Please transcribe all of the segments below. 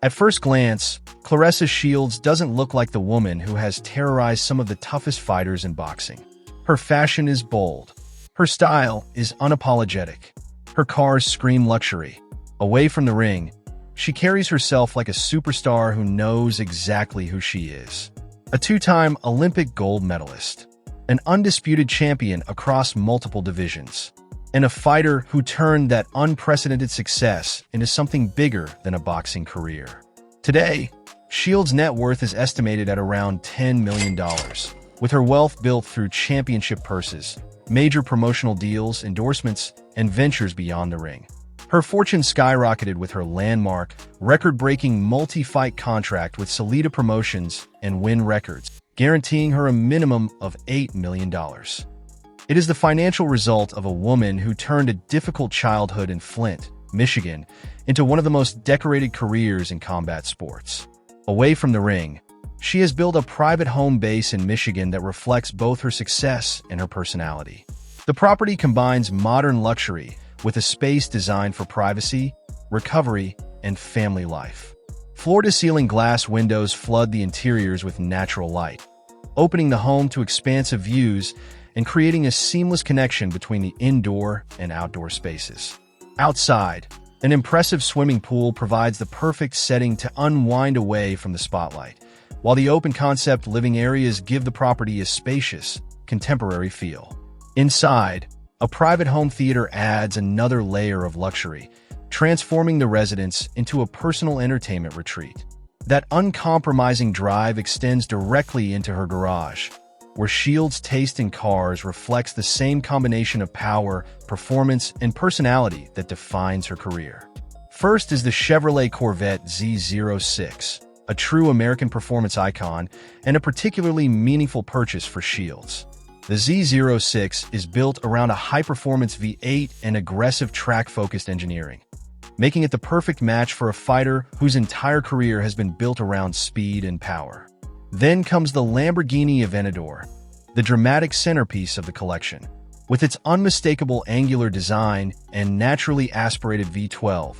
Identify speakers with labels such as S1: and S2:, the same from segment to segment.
S1: At first glance, Claressa Shields doesn't look like the woman who has terrorized some of the toughest fighters in boxing. Her fashion is bold. Her style is unapologetic. Her cars scream luxury. Away from the ring, she carries herself like a superstar who knows exactly who she is. A two-time Olympic gold medalist, an undisputed champion across multiple divisions, and a fighter who turned that unprecedented success into something bigger than a boxing career. Today, Shields' net worth is estimated at around $10 million, with her wealth built through championship purses, major promotional deals, endorsements, and ventures beyond the ring. Her fortune skyrocketed with her landmark, record-breaking multi-fight contract with Solida Promotions and Win Records, guaranteeing her a minimum of $8 million. It is the financial result of a woman who turned a difficult childhood in Flint, Michigan, into one of the most decorated careers in combat sports. Away from the ring, she has built a private home base in Michigan that reflects both her success and her personality. The property combines modern luxury with a space designed for privacy, recovery, and family life. Floor-to-ceiling glass windows flood the interiors with natural light, opening the home to expansive views and creating a seamless connection between the indoor and outdoor spaces. Outside, an impressive swimming pool provides the perfect setting to unwind away from the spotlight, while the open-concept living areas give the property a spacious, contemporary feel. Inside, a private home theater adds another layer of luxury, transforming the residence into a personal entertainment retreat. That uncompromising drive extends directly into her garage, where Shields' taste in cars reflects the same combination of power, performance, and personality that defines her career. First is the Chevrolet Corvette Z06, a true American performance icon and a particularly meaningful purchase for Shields. The Z06 is built around a high-performance V8 and aggressive track-focused engineering, making it the perfect match for a fighter whose entire career has been built around speed and power. Then comes the Lamborghini Aventador, the dramatic centerpiece of the collection. With its unmistakable angular design and naturally aspirated V12,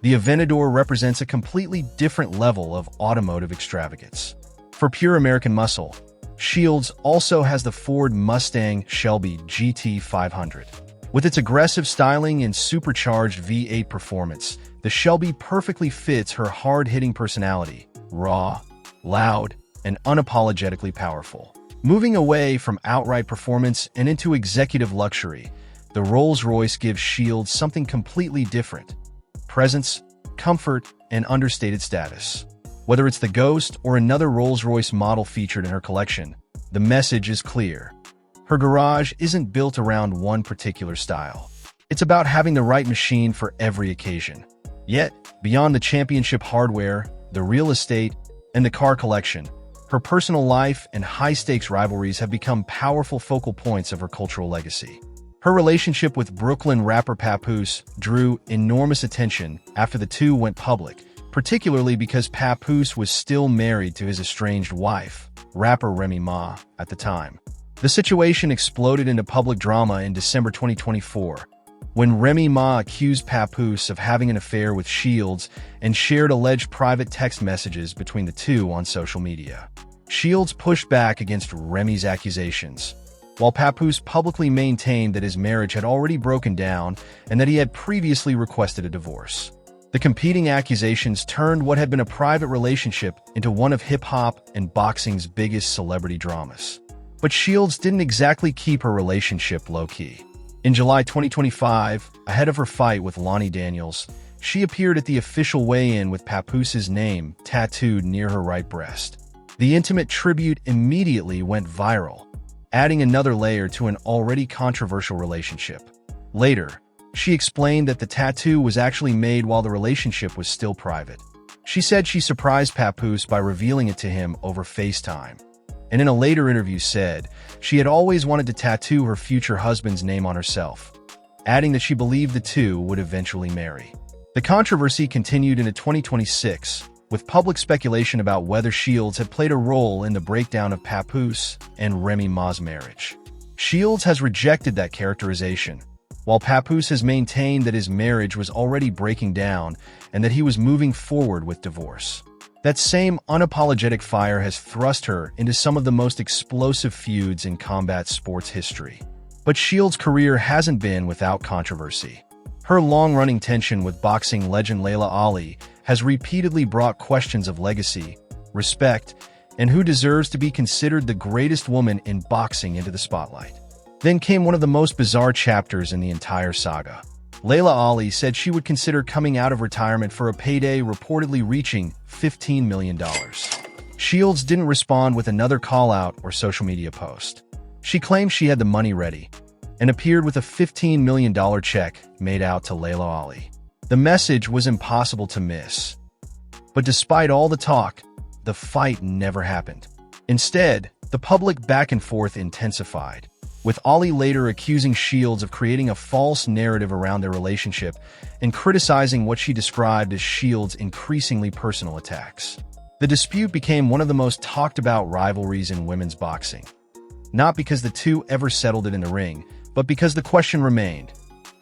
S1: the Aventador represents a completely different level of automotive extravagance. For pure American muscle, Shields also has the Ford Mustang Shelby GT500. With its aggressive styling and supercharged V8 performance, the Shelby perfectly fits her hard-hitting personality, raw, loud, and unapologetically powerful. Moving away from outright performance and into executive luxury, the Rolls-Royce gives Shields something completely different: presence, comfort, and understated status. Whether it's the Ghost or another Rolls-Royce model featured in her collection, the message is clear. Her garage isn't built around one particular style. It's about having the right machine for every occasion. Yet, beyond the championship hardware, the real estate, and the car collection, her personal life and high-stakes rivalries have become powerful focal points of her cultural legacy. Her relationship with Brooklyn rapper Papoose drew enormous attention after the two went public, particularly because Papoose was still married to his estranged wife, rapper Remy Ma, at the time. The situation exploded into public drama in December 2024, when Remy Ma accused Papoose of having an affair with Shields and shared alleged private text messages between the two on social media. Shields pushed back against Remy's accusations, while Papoose publicly maintained that his marriage had already broken down and that he had previously requested a divorce. The competing accusations turned what had been a private relationship into one of hip-hop and boxing's biggest celebrity dramas. But Shields didn't exactly keep her relationship low-key. In July 2025, ahead of her fight with Lonnie Daniels, she appeared at the official weigh-in with Papoose's name tattooed near her right breast. The intimate tribute immediately went viral, adding another layer to an already controversial relationship. Later, she explained that the tattoo was actually made while the relationship was still private. She said she surprised Papoose by revealing it to him over FaceTime, and in a later interview said she had always wanted to tattoo her future husband's name on herself, adding that she believed the two would eventually marry. The controversy continued into 2026, with public speculation about whether Shields had played a role in the breakdown of Papoose and Remy Ma's marriage. Shields has rejected that characterization, while Papoose has maintained that his marriage was already breaking down and that he was moving forward with divorce. That same unapologetic fire has thrust her into some of the most explosive feuds in combat sports history. But Shields' career hasn't been without controversy. Her long-running tension with boxing legend Laila Ali has repeatedly brought questions of legacy, respect, and who deserves to be considered the greatest woman in boxing into the spotlight. Then came one of the most bizarre chapters in the entire saga. Laila Ali said she would consider coming out of retirement for a payday reportedly reaching $15 million. Shields didn't respond with another call-out or social media post. She claimed she had the money ready and appeared with a $15 million check made out to Laila Ali. The message was impossible to miss. But despite all the talk, the fight never happened. Instead, the public back and forth intensified, with Ali later accusing Shields of creating a false narrative around their relationship and criticizing what she described as Shields' increasingly personal attacks. The dispute became one of the most talked-about rivalries in women's boxing. Not because the two ever settled it in the ring, but because the question remained: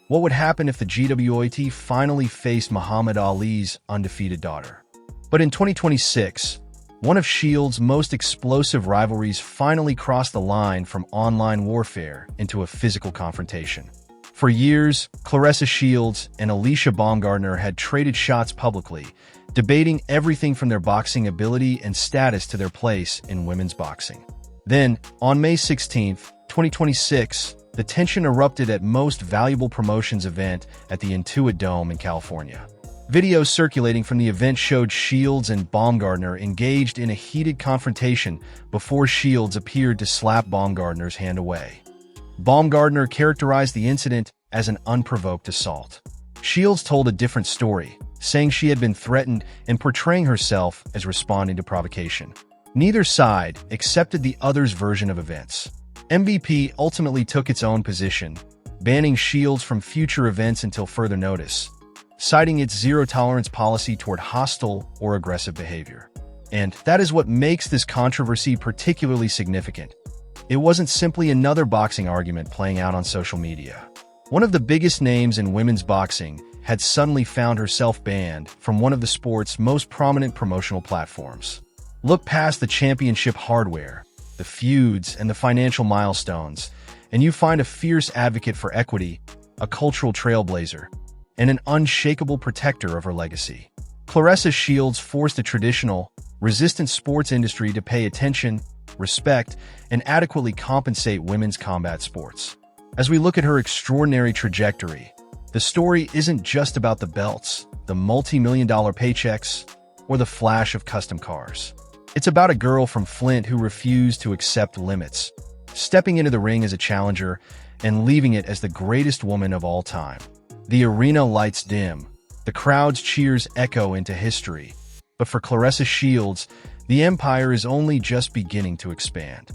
S1: what would happen if the GWOAT finally faced Muhammad Ali's undefeated daughter? But in 2026, one of Shields' most explosive rivalries finally crossed the line from online warfare into a physical confrontation. For years, Claressa Shields and Alicia Baumgardner had traded shots publicly, debating everything from their boxing ability and status to their place in women's boxing. Then, on May 16, 2026, the tension erupted at Most Valuable Promotions event at the Intuit Dome in California. Videos circulating from the event showed Shields and Baumgardner engaged in a heated confrontation before Shields appeared to slap Baumgardner's hand away. Baumgardner characterized the incident as an unprovoked assault. Shields told a different story, saying she had been threatened and portraying herself as responding to provocation. Neither side accepted the other's version of events. MVP ultimately took its own position, banning Shields from future events until further notice, citing its zero-tolerance policy toward hostile or aggressive behavior. And that is what makes this controversy particularly significant. It wasn't simply another boxing argument playing out on social media. One of the biggest names in women's boxing had suddenly found herself banned from one of the sport's most prominent promotional platforms. Look past the championship hardware, the feuds, and the financial milestones, and you find a fierce advocate for equity, a cultural trailblazer, and an unshakable protector of her legacy. Claressa Shields forced the traditional, resistant sports industry to pay attention, respect, and adequately compensate women's combat sports. As we look at her extraordinary trajectory, the story isn't just about the belts, the multi-million-dollar paychecks, or the flash of custom cars. It's about a girl from Flint who refused to accept limits, stepping into the ring as a challenger and leaving it as the greatest woman of all time. The arena lights dim, the crowd's cheers echo into history, but for Claressa Shields, the empire is only just beginning to expand.